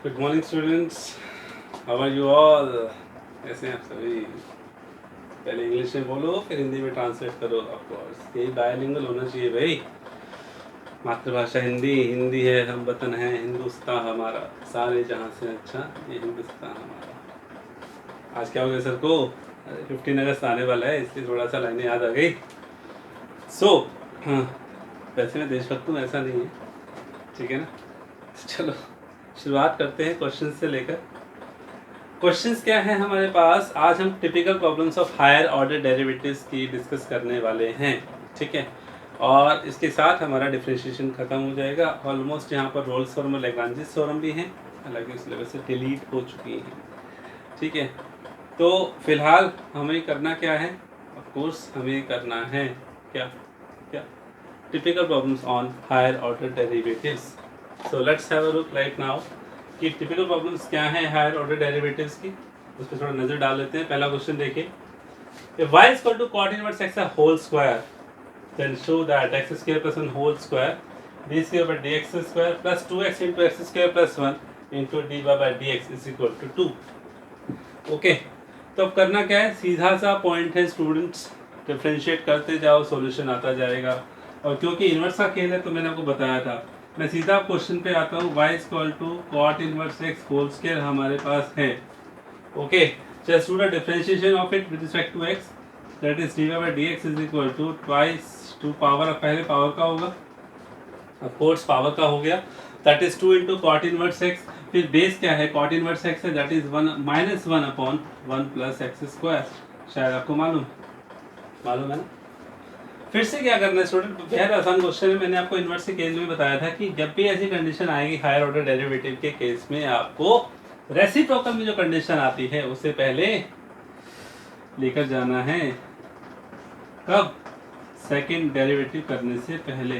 Good morning students, how are you all. कैसे हैं आप सभी। पहले इंग्लिश में बोलो फिर हिंदी में ट्रांसलेट करो। ऑफ कोर्स यही बायलिंगुअल होना चाहिए भाई। मातृभाषा हिंदी, हिंदी है हम वतन है हिंदुस्तान हमारा, सारे जहाँ से अच्छा ये हिंदुस्तान हमारा। आज क्या हो गया सर को, 15 अगस्त आने वाला है इसलिए थोड़ा सा लाइनें याद आ गई। हाँ, वैसे मैं देशभक्त हूँ ऐसा नहीं है, ठीक है ना। चलो शुरुआत करते हैं क्वेश्चन से लेकर। क्वेश्चंस क्या है हमारे पास, आज हम typical problems of higher order derivatives की डिस्कस करने वाले हैं, ठीक है। और इसके साथ हमारा डिफरेंशिएशन खत्म हो जाएगा। ऑलमोस्ट यहाँ पर रोल्स थ्योरम और लैग्रांजेस थ्योरम भी हैं, हालांकि उस लेवल से डिलीट हो चुकी हैं, ठीक है। तो फिलहाल हमें करना क्या है, ऑफ कोर्स हमें करना है क्या क्या typical problems on higher order derivatives. So let's have a look right now कि टिपिकल प्रॉब्लम्स क्या हैं हायर ऑर्डर डेरिवेटिव्स की, उस पर थोड़ा नजर डाल लेते हैं। पहला क्वेश्चन देखिए, if y is equal to cot inverse x whole square then show that x square plus 1 whole square d square by dx square plus 2x into x square plus 1 into dy by dx is equal to 2। Okay, तो अब करना क्या है, सीधा सा point है students, differentiate करते जाओ सॉल्यूशन आता जाएगा। और क्योंकि इनवर्स का खेल है तो मैंने आपको बताया था, मैं सीधा क्वेश्चन पे आता हूँ। y equal to cot inverse x whole square हमारे पास है। Okay, just do the differentiation of it with respect to x, that is dy by dx is equal to twice to power, पहले power का होगा, of course power का हो गया, that is 2 into cot inverse x। फिर base क्या है, cot inverse x है, that is 1 minus 1 upon 1 plus x square. शायद आपको मालूम मालूम है ना। फिर से क्या करना है स्टूडेंट, बेहद आसान क्वेश्चन है। मैंने आपको इनवर्स के केस में बताया था कि जब भी ऐसी कंडीशन आएगी हायर ऑर्डर डेरिवेटिव के केस में, आपको रेसिप्रोकल में जो कंडीशन आती है उससे पहले लेकर जाना है। कब, सेकंड डेरिवेटिव करने से पहले।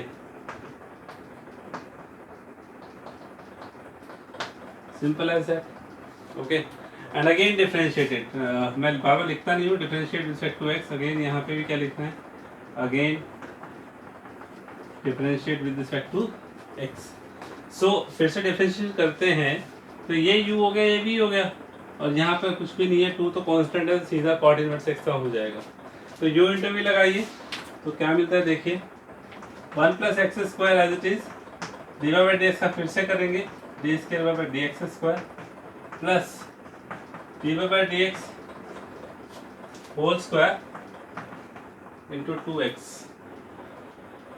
Simple as that. Okay, and again differentiated, मैं बार बार लिखता नहीं हूँ, differentiate with respect to x. Again यहाँ पे भी क्या लिखना है, again differentiate with respect to x. So फिर से डिफरेंशिएट करते हैं तो ये u हो गया, ये भी हो गया, और यहाँ पर कुछ भी नहीं है, 2 तो कांस्टेंट है, सीधा कॉट इनवर्स एक्स का हो जाएगा। तो u इंटू v लगाइए तो क्या मिलता है देखिए, 1 plus x square as it is, d y by d x का फिर से करेंगे, d square by d x square plus d y by d x whole square into 2x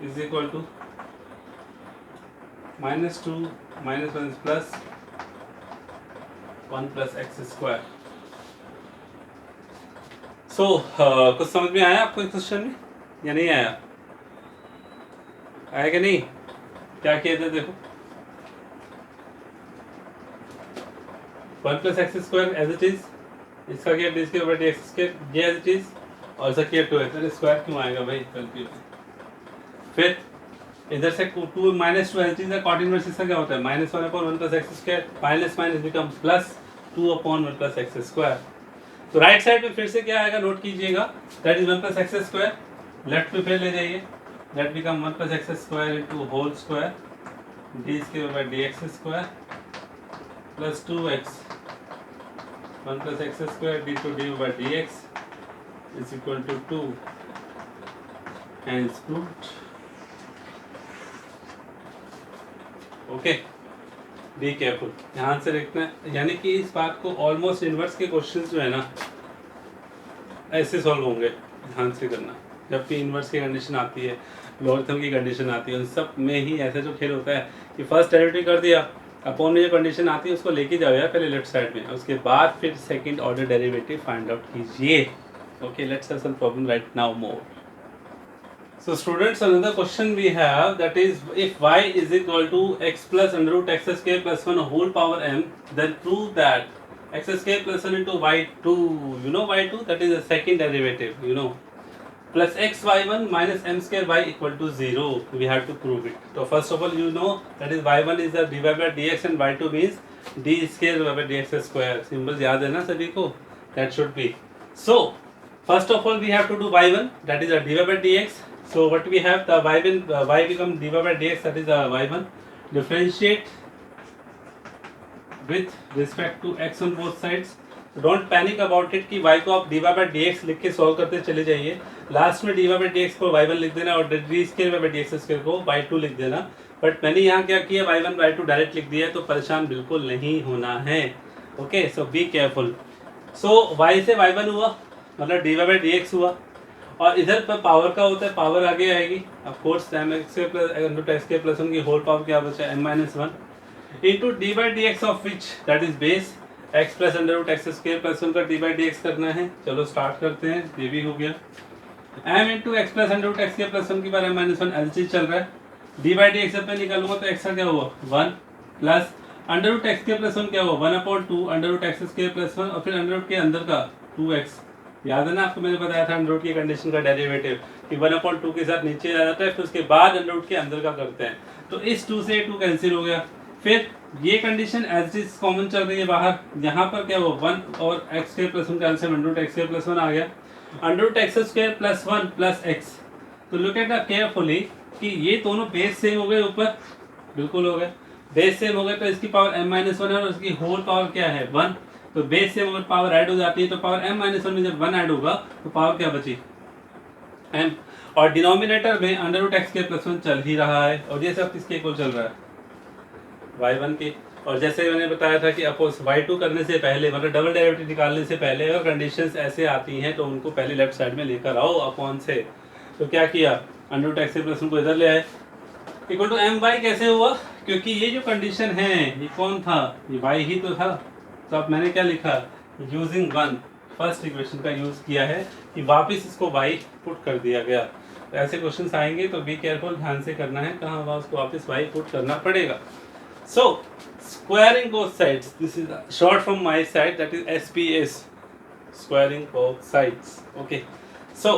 is equal to minus 2 minus 1 plus 1 plus x square। सो कुछ समझ में आया आपको इस क्वेश्चन में या नहीं आया, आया कि नहीं, क्या किया था देखो, 1 plus x square as it is, इसका किया d square by d x square, ये एज इट इज, और इसका किया 2x। स्क्वायर क्यों आएगा भाई, कंफ्यूज। फिर इधर से 2 minus 2 as it is, cot inverse इसका क्या होता है, minus 1 upon 1 plus x square, minus minus become plus 2 upon 1 plus x square. तो राइट साइड में फिर से क्या आएगा, नोट कीजिएगा, that is 1 plus x square. Left में फिर ले जाइए, that become 1 plus x square into whole square d square by d x square plus 2x 1 plus x square d two d by d x is equal to 2 and स्क्रूट। Okay, be careful, ध्यान से देखना है, यानी कि इस बात को ऑलमोस्ट इनवर्स के क्वेश्चंस जो है ना ऐसे सॉल्व होंगे, ध्यान से करना। जब भी इनवर्स की कंडीशन आती है, लॉगरिथम की कंडीशन आती है, उन सब में ही ऐसा जो खेल होता है कि फर्स्ट डेरिवेटिव कर दिया, अपॉन में जो कंडीशन आती है उसको लेके जाओ यार पहले लेफ्ट साइड में, उसके बाद फिर second order derivative find out कीजिए। Okay, let's have some problem right now more. So students, another question we have, that is if y is equal to x plus under root x square plus 1 whole power m, then prove that x square plus 1 into y2, you know y2, that is the second derivative, you know, plus x y1 minus m square y equal to 0, we have to prove it. So first of all, you know that is y1 is the dy by dx and y2 means d square by dx square, symbols याद है ना सभी को, that should be. So first of all we have to do y1, that is a dy by dx. So what we have, the y become dy by dx, that is y1, differentiate with respect to x on both sides. Don't panic about it कि y को आप dy by d x लिख के solve करते चले जाइए, last में dy by d x को y1 लिख देना और D square by d x square को y2 लिख देना। बट मैंने यहाँ क्या किया, y1 y2 डायरेक्ट लिख दिया है, तो परेशान बिल्कुल नहीं होना है। Okay, so be careful. So y से y1 हुआ मतलब dy बाई डी एक्स हुआ, और इधर पर पावर का होता है, पावर आगे आएगी ऑफ कोर्स एम एक्स के प्लस वन की होल पावर क्या बचा m minus one into d by d x of which that is base x plus under root x square plus one का डी बाई डी एक्स करना है। चलो start करते हैं, ये भी हो गया। m into x plus under root x के प्लस वन की बार एम माइनस वन एलसी चल रहा है, डी बाई डी एक्स जब मैं निकालूंगा तो x का क्या हुआ 1 प्लस अंडर रूट एक्स के प्लस वन क्या हुआ 1/2 under root x square plus one और फिर अंडर रूट के अंदर का 2x। याद है ना आपको, मैंने बताया था अंडर रूट की कंडीशन का डेरिवेटिव कि 1/2 के साथ नीचे आ जाता है, फिर उसके बाद अंडर रूट के अंदर का करते हैं। तो इस 2 से 2 कैंसिल हो गया। फिर ये कंडीशन एज इज कॉमन चल रही है बाहर, यहाँ पर क्या हुआ 1 और एक्स स्क्वायर प्लस वन का under root x square plus one आ गया, under root x square plus one plus x. तो लुक एट द केयरफुली कि ये दोनों बेस सेम हो गए, ऊपर बिल्कुल हो गए, बेस सेम हो गए तो इसकी पावर m माइनस वन है और इसकी होल पावर क्या है 1। तो बेस सेम अगर पावर ऐड हो जाती है तो पावर m माइनस वन में जब 1 ऐड होगा तो पावर क्या बची m, और डिनोमिनेटर में अंडर रूट एक्स के प्लस वन चल ही रहा है, और ये सब किसके इक्वल चल रहा है y1 के। और जैसे मैंने बताया था कि अपोज y2 करने से पहले मतलब डबल डेरिवेटिव निकालने से पहले अगर कंडीशंस ऐसे आती हैं तो उनको पहले लेफ्ट साइड में लेकर आओ अपॉन से। तो क्या किया, अंडर रूट एक्स के प्लस वन को इधर ले आए, इक्वल टू एम वाई कैसे हुआ, क्योंकि ये जो कंडीशन है ये कौन था, ये y ही तो था। तो अब मैंने क्या लिखा, यूजिंग वन फर्स्ट इक्वेशन का यूज किया है कि वापस इसको y पुट कर दिया गया। तो ऐसे क्वेश्चंस आएंगे तो बी केयरफुल, ध्यान से करना है कहाँ हुआ उसको वापस y पुट करना पड़ेगा। So squaring both sides, this is short from my side that is SPS, squaring both sides. Okay, so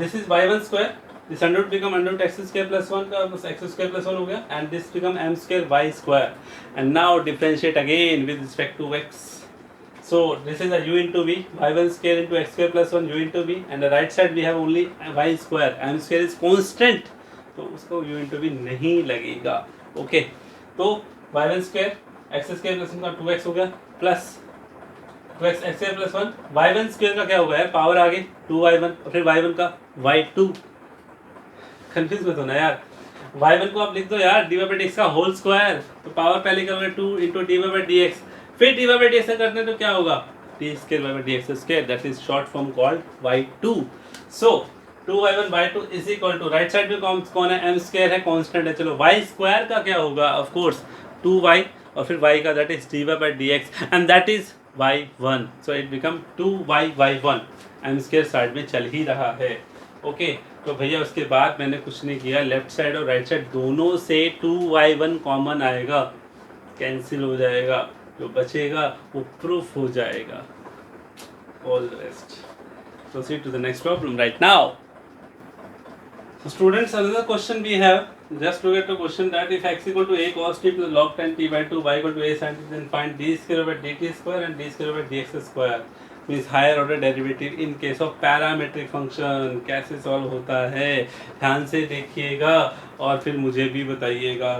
this is y1 square, this under root become under root x square plus 1 का x square plus 1 हो गया, and this become m square y square, and now differentiate again with respect to x. So this is a u into v, y1 square into x square plus 1 u into v, and the right side we have only y square, m square is constant, तो उसको u into v नहीं लगेगा। Okay, तो y1 square x square plus 1 का 2x हो गया plus 2x x square plus 1, y1 square का क्या होगा यार, पावर आ गई 2y1 और फिर y1 का y2। कंफ्यूज मत होना यार, y1 को आप लिख दो यार d y by d x का होल स्क्वायर, तो पावर पहले करोगे 2 into d y by d x, फिर d y by d x करते हैं तो क्या होगा d square y by d x square, that is short form called y2। So 2y1 y2 is equal to, right side में कौन है, m square है, कांस्टेंट है। चलो y स्क्वायर का क्या होगा, ऑफ कोर्स 2y और फिर y का that is d y by d x and that is y1, so it become 2y y1, m square side में चल ही रहा है। ओके, तो भैया उसके बाद मैंने कुछ नहीं किया, लेफ्ट साइड और राइट साइड दोनों से 2y1 कॉमन आएगा, कैंसिल हो जाएगा, जो बचेगा वो प्रूफ हो जाएगा। All the best, proceed to the next problem right now. So students, another question we have, just look at the question that if x equal to a cos t plus log 10 t by 2, y equal to a sin t, then find d square by dt square and d square by dx square, means higher order derivative in case of parametric function। कैसे solve होता है ध्यान से देखिएगा और फिर मुझे भी बताइएगा।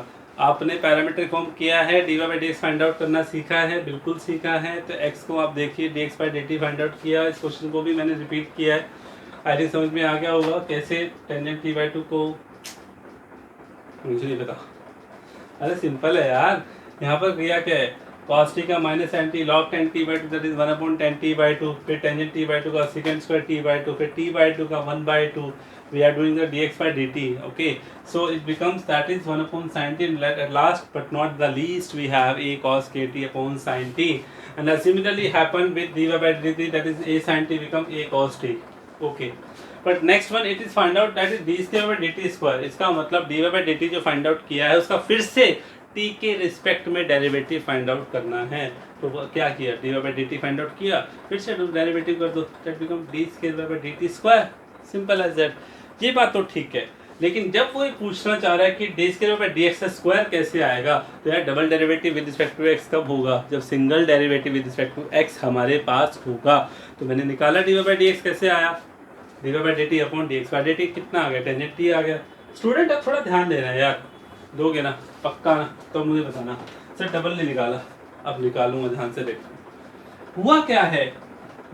आपने पैरामीट्रिक फॉर्म किया है, d y by d x find out करना सीखा है, बिल्कुल सीखा है। तो एक्स को आप देखिए D x by d T find out किया, इस क्वेश्चन को भी मैंने रिपीट किया है, आई थिंक समझ में आ गया होगा कैसे टेंजेंट टी बाई टू को, मुझे नहीं पता, अरे सिंपल है यार। यहाँ पर क्रिया क्या है, cos t का minus n t log 10 t by two that is 1/10 t by two, फिर टेंजेंट t बाई टू का second square t by two, फिर t बाई टू का 1/2, we are doing the dx by dt, okay, so it becomes that is 1/sin t, and at last but not the least we have a cos kt upon sin t, and that similarly happen with dy by dt, that is a sin t become a cos t, okay। But next one it is find out that is d square by dt square, इसका मतलब dy by dt जो find out किया है उसका फिर से t के respect में डेरिवेटिव फाइंड आउट करना है। तो क्या किया, dy by dt find out किया, फिर से डेरिवेटिव कर दो, that become d square by dt square, simple as that. ये बात तो ठीक है, लेकिन जब वो पूछना चाह रहा है कि d square by d x square कैसे आएगा, तो यार double derivative with respect to x कब होगा, जब single derivative with respect to x हमारे पास होगा। तो मैंने निकाला d y by d x कैसे आया, d y by d t upon d x by d t, कितना आ गया, टेंजेंट टी आ गया। स्टूडेंट अब थोड़ा ध्यान देना है यार, दोगे ना पक्का ना, तो मुझे बताना सर डबल नहीं निकाला, अब निकालूंगा, ध्यान से देखो। हुआ क्या है,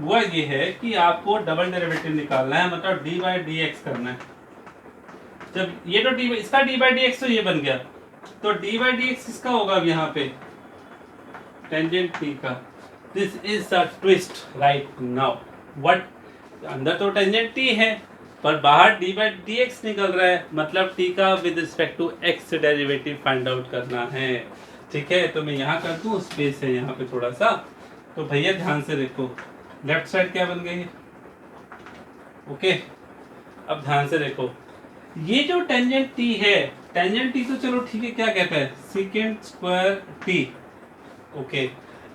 हुआ ये है कि आपको डबल डेरिवेटिव निकालना है, मतलब डी बाई डी एक्स करना है। जब ये तो डी, इसका डी बाई डी एक्स तो ये बन गया, तो डी बाई डी एक्स किसका होगा अब यहाँ पे, टेंजेंट टी का। This is the twist right now. What, अंदर तो टेंजेंट टी है पर बाहर डी बाई डी एक्स निकल रहा है, मतलब टी का with respect to x derivative find out करना है। ठीक है, तो मैं यहाँ कर दूँ, स्पेस है यहाँ पे थोड़ा सा। तो भैया ध्यान से देखो, लेफ्ट साइड क्या बन गई है, ओके। अब ध्यान से देखो, ये जो टेंजेंट टी है, टेंजेंट टी तो चलो ठीक है, क्या कहता है, second square T, okay.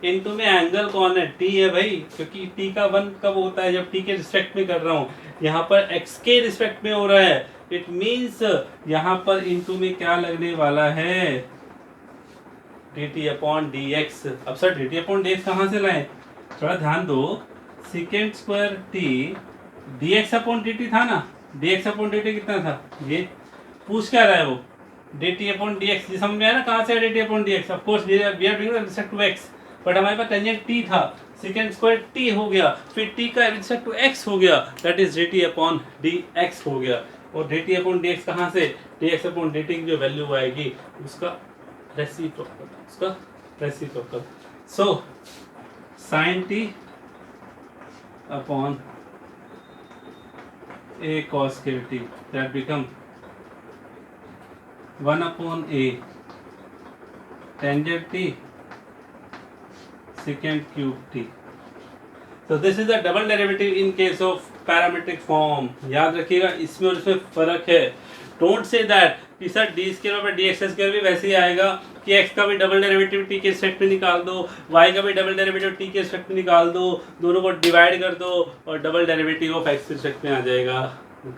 Into में एंगल कौन है, टी है भाई, क्योंकि टी का वन कब होता है, जब टी के रिस्पेक्ट में कर रहा हूँ। यहाँ पर एक्स के रिस्पेक्ट में हो रहा है, इट मीन्स यहाँ पर इनटू में क्या लगने वाला है, d t upon d x. अब sir d t upon d x कहाँ से लाए, थोड़ा ध्यान दो। Second square t d x upon d t था ना, d x upon d t कितना था, ये पूछ क्या रहा है वो, d t upon d x, समझ में आया ना, कहाँ से d t upon d x, of course we are doing with respect to x, but हमारे पास टेंजेंट टी था, सेकेंड स्क्वायर टी हो गया, फिर टी का रिस्पेक्ट टू एक्स हो गया, that is D t upon d x हो गया। और D t upon d x कहाँ से, D x upon d T की जो वैल्यू आएगी उसका रेसिप्रोकल, उसका reciprocal. So sine T upon a cos k t, that become 1 upon a tangent t secant cube t. So this is the double derivative in case of parametric form. याद रखिएगा, इसमें और इसमें फर्क है। Don't say that कि sir D square और D x square भी वैसे ही आएगा कि एक्स का भी डबल डेरिवेटिव टी के रिस्पेक्ट में निकाल दो, वाई का भी डबल डेरिवेटिव टी के रिस्पेक्ट में निकाल दो, दोनों को डिवाइड कर दो और डबल डेरिवेटिव ऑफ एक्स के रिस्पेक्ट में आ जाएगा।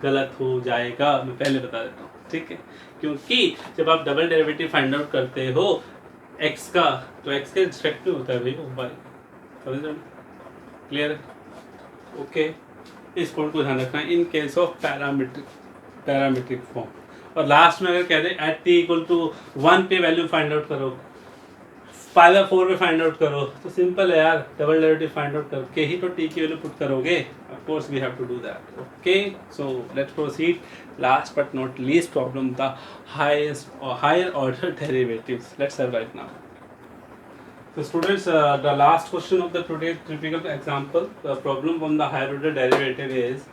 गलत हो जाएगा, मैं पहले बता देता हूँ, ठीक है। क्योंकि जब आप डबल डेरिवेटिव फाइंड आउट करते हो एक्स का, तो एक्स के रिस्पेक्ट में होता है भाई वो, वाई, समझ रहे हो, क्लियर है, ओके। इस पॉइंट को ध्यान रखना in case of parametric form. और लास्ट में अगर कह दे एट टी इक्वल टू 1 पे वैल्यू फाइंड आउट करो, पाई बाय 4 पे फाइंड आउट करो, तो सिंपल है यार, डबल डेरिवेटिव फाइंड आउट करके ही तो टी की वैल्यू पुट करोगे। Of course we have to do that, okay. So let's proceed, last but not least problem, the highest और higher order derivatives, let's have right now. So students, the last question of the today's typical example, the problem from the higher order derivative is,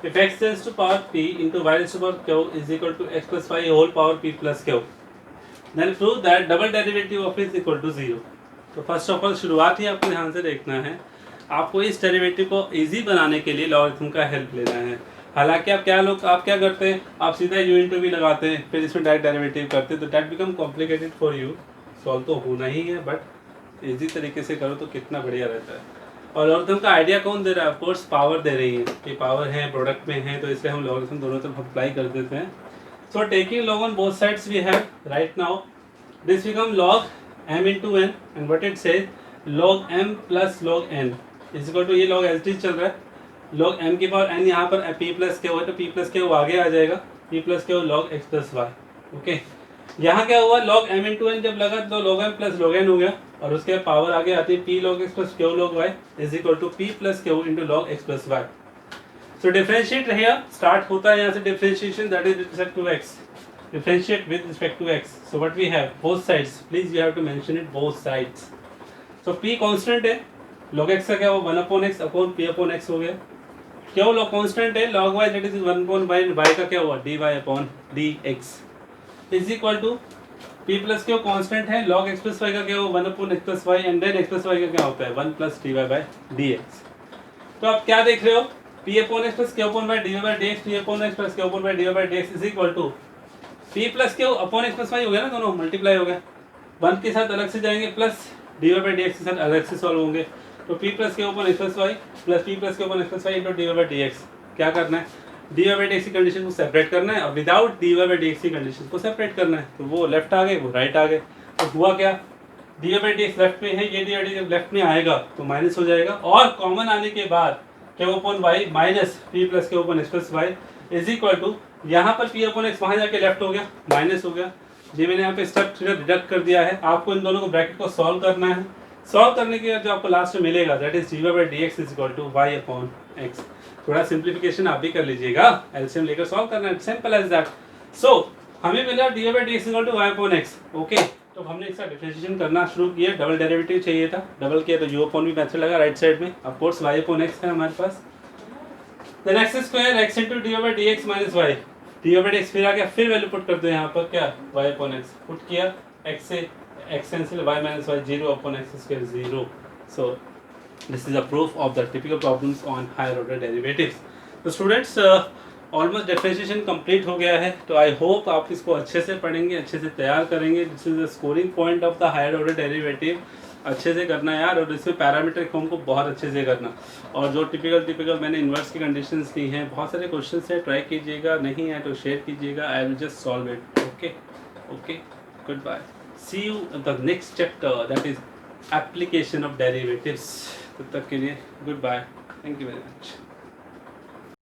if x tends to power p into y raised to power q is equal to x plus y whole power p plus q, then prove that double derivative of is equal to 0. तो first of all शुरुआत ही आपको ध्यान से देखना है, आपको इस derivative को इजी बनाने के लिए लॉगरिथम का हेल्प लेना है। हालांकि आप क्या करते हैं, आप सीधा u इंटू v लगाते हैं, फिर इसमें डायरेक्ट डेरिवेटिव करते हैं, तो that become complicated for you. Solve तो होना ही है, बट इजी तरीके से करो तो कितना बढ़िया रहता है। और लॉगरिथम का आइडिया कौन दे रहा है, ऑफ कोर्स पावर दे रही है, कि पावर है प्रोडक्ट में है, तो इसलिए हम लॉगरिथम दोनों तरफ अप्लाई कर देते हैं। So taking log on both sides we have right now, this become log m into n and what it says log m plus log n is equal to, ये log एच चल रहा है, log m की power n यहाँ पर p plus के हो, तो p प्लस के आगे आ जाएगा, p प्लस के log x plus y, okay. यहाँ क्या हुआ, log m into n जब लगा तो log m plus log n हो गया, और उसके बाद पावर आगे आती है p log x plus q log y is equal to p plus q into log x plus y. So differentiate रहेगा, स्टार्ट होता है यहाँ से differentiation, that is with respect to x, differentiate with respect to x. So what we have, both sides, please you have to mention it, both sides. So p constant है, log x का क्या हुआ 1 upon x upon p upon x हो गया, क्या log constant है log y, that is 1 upon y का क्या हुआ dy upon dx is equal to p plus q constant है, log x plus y का क्या हुआ 1 upon x plus y, and then x plus y का क्या होता है 1 plus dy by dx। तो आप क्या देख रहे हो, p upon x plus q upon y dy by dx, p upon x plus q upon y dy by dx is equal to p plus q upon x plus y हो गया ना, दोनों मल्टीप्लाई हो गया, 1 के साथ अलग से जाएंगे plus d y by d x के साथ अलग से सॉल्व होंगे, तो p plus q upon x plus y plus p plus q upon x plus y into d y by d x. क्या करना है, d y by d x की कंडीशन को सेपरेट करना है, और without d y by d x की condition को सेपरेट करना है, तो वो लेफ्ट आ गए, वो राइट आ गए। तो हुआ क्या, d y by d x left में है, ये डी वाई डी लेफ्ट में आएगा तो माइनस हो जाएगा, और कॉमन आने के बाद q upon y minus p plus q upon x plus y is equal to, यहाँ पर p अपॉन एक्स वहाँ जाके लेफ्ट हो गया, माइनस हो गया, जी मैंने यहाँ पे स्टेप डिडक्ट कर दिया है। आपको इन दोनों को ब्रैकेट को सॉल्व करना है। सॉल्व करने के बाद जो आपको लास्ट में मिलेगा that is dy by dx is equal to y upon x। थोड़ा सिंप्लीफिकेशन आप भी कर लीजिएगा, एलसीएम लेकर सॉल्व करना है, सिंपल एज दैट। सो हमें मिला dy by dx equal to y upon x। Okay, तो हमने इसका डिफरेंशिएशन करना शुरू किया। डबल डेरिवेटिव चाहिए था, डबल किया तो u अपॉन भी मेथड लगा राइट साइड में। Of course y upon x है हमारे पास। Then x square x into dy by dx minus y, dy by dx फिर आ गया, फिर वैल्यू पुट कर दो यहाँ पर क्या y अपॉन x पुट किया, x से x cancel, y minus y 0 upon x square 0। So this is a proof of the typical problems on higher order derivatives. तो स्टूडेंट्स ऑलमोस्ट डिफरेंशिएशन कंप्लीट हो गया है। तो आई होप आप इसको अच्छे से पढ़ेंगे, अच्छे से तैयार करेंगे। This is the scoring point of the higher order derivative. अच्छे से करना यार, और इसमें पैरामीट्रिक फॉर्म को बहुत अच्छे से करना। और जो टिपिकल मैंने इन्वर्स की कंडीशंस दी हैं, बहुत सारे क्वेश्चन है, ट्राई कीजिएगा, नहीं है तो शेयर कीजिएगा। I will just solve it. Okay okay, good bye, see you in the next chapter that is application of derivatives. तब तक के लिए good bye, thank you very much.